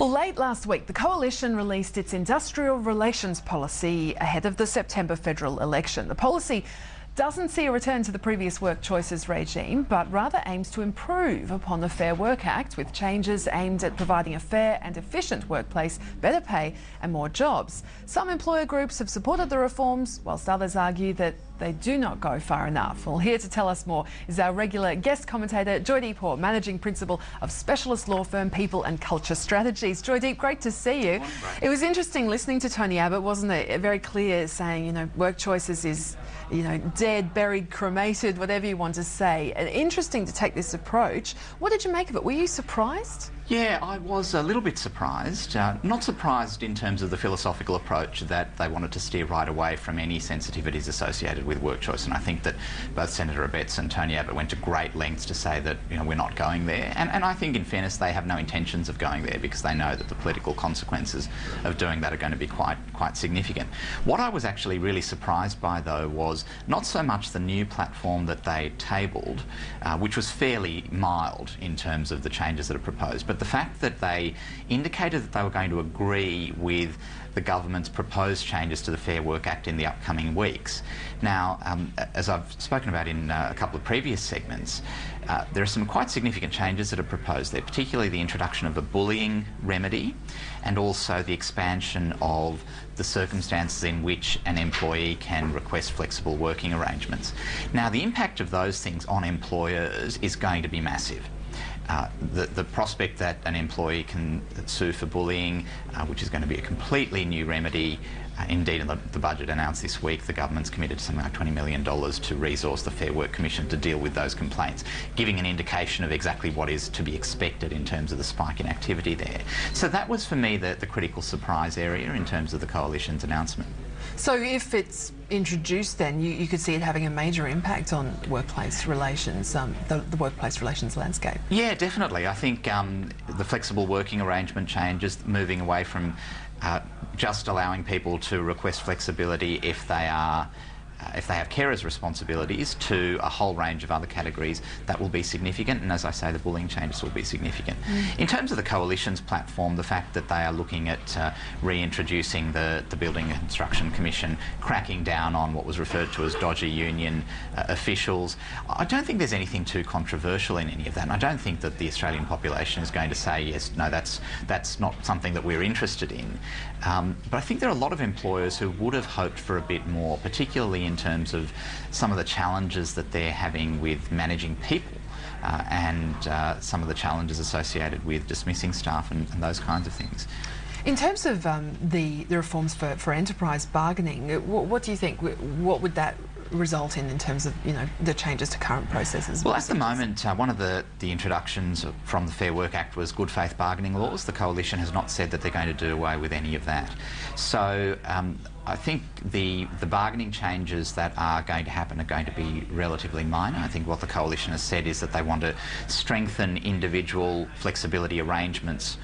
Well, late last week, the Coalition released its industrial relations policy ahead of the September federal election. The policy doesn't see a return to the previous work choices regime, but rather aims to improve upon the Fair Work Act with changes aimed at providing a fair and efficient workplace, better pay and more jobs. Some employer groups have supported the reforms, whilst others argue that they do not go far enough. Well, here to tell us more is our regular guest commentator, Joydeep Hor, Managing Principal of specialist law firm People and Culture Strategies. Joydeep, great to see you. It was interesting listening to Tony Abbott, wasn't it? Very clear, saying, work choices is, dead, buried, cremated, whatever you want to say. And interesting to take this approach. What did you make of it? Were you surprised? Yeah, I was a little bit surprised. Not surprised in terms of the philosophical approach that they wanted to steer right away from any sensitivities associated with work choice. And I think that both Senator Abetz and Tony Abbott went to great lengths to say that we're not going there. And I think, in fairness, they have no intentions of going there because they know that the political consequences of doing that are going to be quite significant. What I was actually really surprised by, though, was not so much the new platform that they tabled, which was fairly mild in terms of the changes that are proposed, but the fact that they indicated that they were going to agree with the government's proposed changes to the Fair Work Act in the upcoming weeks. Now, as I've spoken about in a couple of previous segments, there are some quite significant changes that are proposed there, particularly the introduction of a bullying remedy and also the expansion of the circumstances in which an employee can request flexible working arrangements. Now, the impact of those things on employers is going to be massive. The prospect that an employee can sue for bullying, which is going to be a completely new remedy. Indeed, in the budget announced this week, the government's committed something like $20 million to resource the Fair Work Commission to deal with those complaints, giving an indication of exactly what is to be expected in terms of the spike in activity there. So that was, for me, the critical surprise area in terms of the Coalition's announcement. So if it's introduced, then you could see it having a major impact on workplace relations, the workplace relations landscape. Yeah, definitely. I think the flexible working arrangement changes, moving away from just allowing people to request flexibility if they have carers' responsibilities, to a whole range of other categories, that will be significant. And as I say, the bullying changes will be significant. In terms of the Coalition's platform, the fact that they are looking at reintroducing the Building and Construction Commission, cracking down on what was referred to as dodgy union officials, I don't think there's anything too controversial in any of that. And I don't think that the Australian population is going to say, yes, no, that's not something that we're interested in. But I think there are a lot of employers who would have hoped for a bit more, particularly in terms of some of the challenges that they're having with managing people and some of the challenges associated with dismissing staff and those kinds of things. In terms of the reforms for enterprise bargaining, what do you think? What would that result in terms of the changes to current processes? Well, at the moment, one of the introductions from the Fair Work Act was good faith bargaining laws. The Coalition has not said that they're going to do away with any of that. So I think the bargaining changes that are going to happen are going to be relatively minor. I think what the Coalition has said is that they want to strengthen individual flexibility arrangements,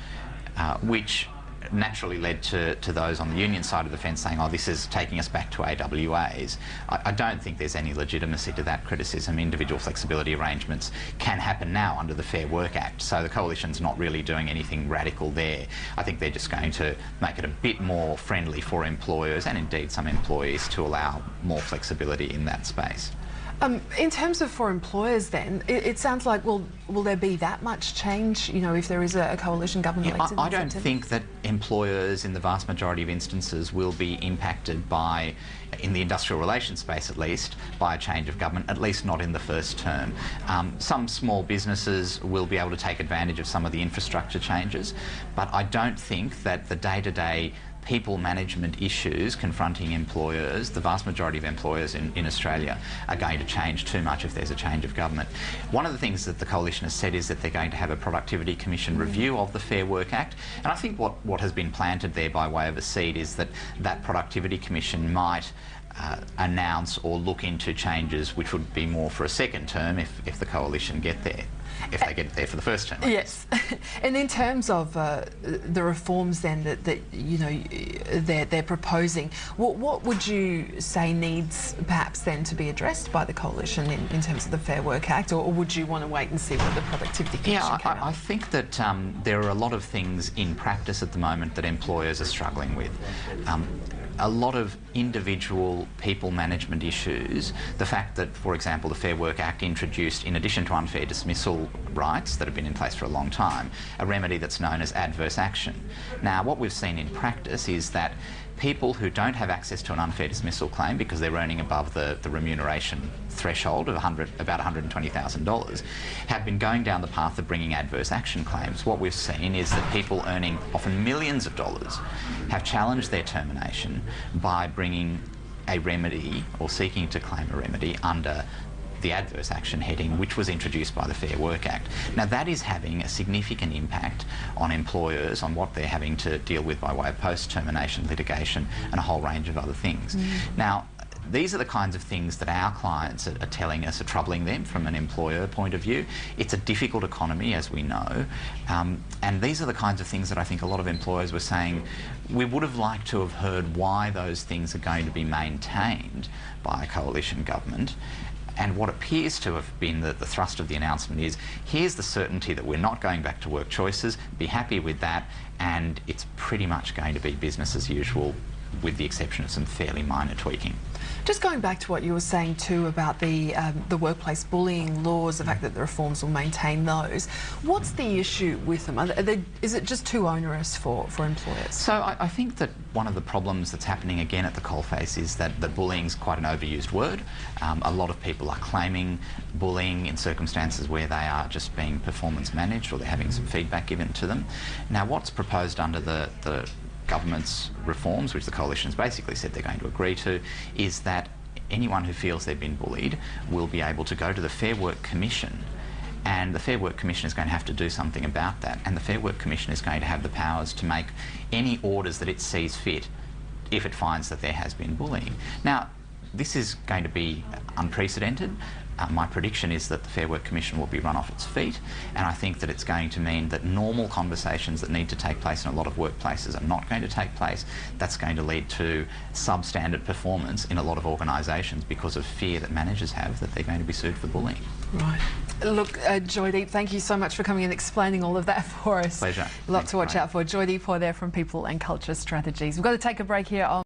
which naturally led to those on the union side of the fence saying, oh, this is taking us back to AWAs. I don't think there's any legitimacy to that criticism. Individual flexibility arrangements can happen now under the Fair Work Act, so the Coalition's not really doing anything radical there. I think they're just going to make it a bit more friendly for employers and indeed some employees to allow more flexibility in that space. In terms of for employers then, it sounds like, will there be that much change, if there is a coalition government elected? I don't think that employers in the vast majority of instances will be impacted by, in the industrial relations space at least, by a change of government, at least not in the first term. Some small businesses will be able to take advantage of some of the infrastructure changes, but I don't think that the day-to-day people management issues confronting employers, the vast majority of employers in Australia, are going to change too much if there's a change of government. One of the things that the Coalition has said is that they're going to have a Productivity Commission review of the Fair Work Act, and I think what has been planted there by way of a seed is that Productivity Commission might announce or look into changes which would be more for a second term if the coalition get there. If they get there for the first term. Yes. And in terms of the reforms then that you know they're proposing, what would you say needs perhaps then to be addressed by the coalition in terms of the Fair Work Act, or would you want to wait and see what the Productivity Commission came up? I think that there are a lot of things in practice at the moment that employers are struggling with. A lot of individual people management issues, the fact that, for example, the Fair Work Act introduced, in addition to unfair dismissal rights that have been in place for a long time, a remedy that's known as adverse action. Now, what we've seen in practice is that people who don't have access to an unfair dismissal claim because they're earning above the remuneration threshold of about $120,000 have been going down the path of bringing adverse action claims. What we've seen is that people earning often millions of dollars have challenged their termination by bringing a remedy or seeking to claim a remedy under the adverse action heading, which was introduced by the Fair Work Act. Now, that is having a significant impact on employers, on what they're having to deal with by way of post-termination litigation and a whole range of other things. Now, these are the kinds of things that our clients are telling us are troubling them from an employer point of view. It's a difficult economy, as we know, and these are the kinds of things that I think a lot of employers were saying we would have liked to have heard why those things are going to be maintained by a coalition government. And what appears to have been the thrust of the announcement is, here's the certainty that we're not going back to work choices, be happy with that, and it's pretty much going to be business as usual, with the exception of some fairly minor tweaking. Just going back to what you were saying too about the workplace bullying laws, the fact that the reforms will maintain those. What's the issue with them? Is it just too onerous for employers? So I think that one of the problems that's happening again at the coalface is that bullying's quite an overused word. A lot of people are claiming bullying in circumstances where they are just being performance managed or they're having some feedback given to them. Now, what's proposed under the government's reforms, which the coalition's basically said they're going to agree to, is that anyone who feels they've been bullied will be able to go to the Fair Work Commission, and the Fair Work Commission is going to have to do something about that, and the Fair Work Commission is going to have the powers to make any orders that it sees fit if it finds that there has been bullying. Now, this is going to be unprecedented. My prediction is that the Fair Work Commission will be run off its feet, and I think that it's going to mean that normal conversations that need to take place in a lot of workplaces are not going to take place. That's going to lead to substandard performance in a lot of organisations because of fear that managers have that they're going to be sued for bullying. Right. Look, Joydeep, thank you so much for coming and explaining all of that for us. Pleasure. A lot to watch out for. Joydeep Hor there from People and Culture Strategies. We've got to take a break here.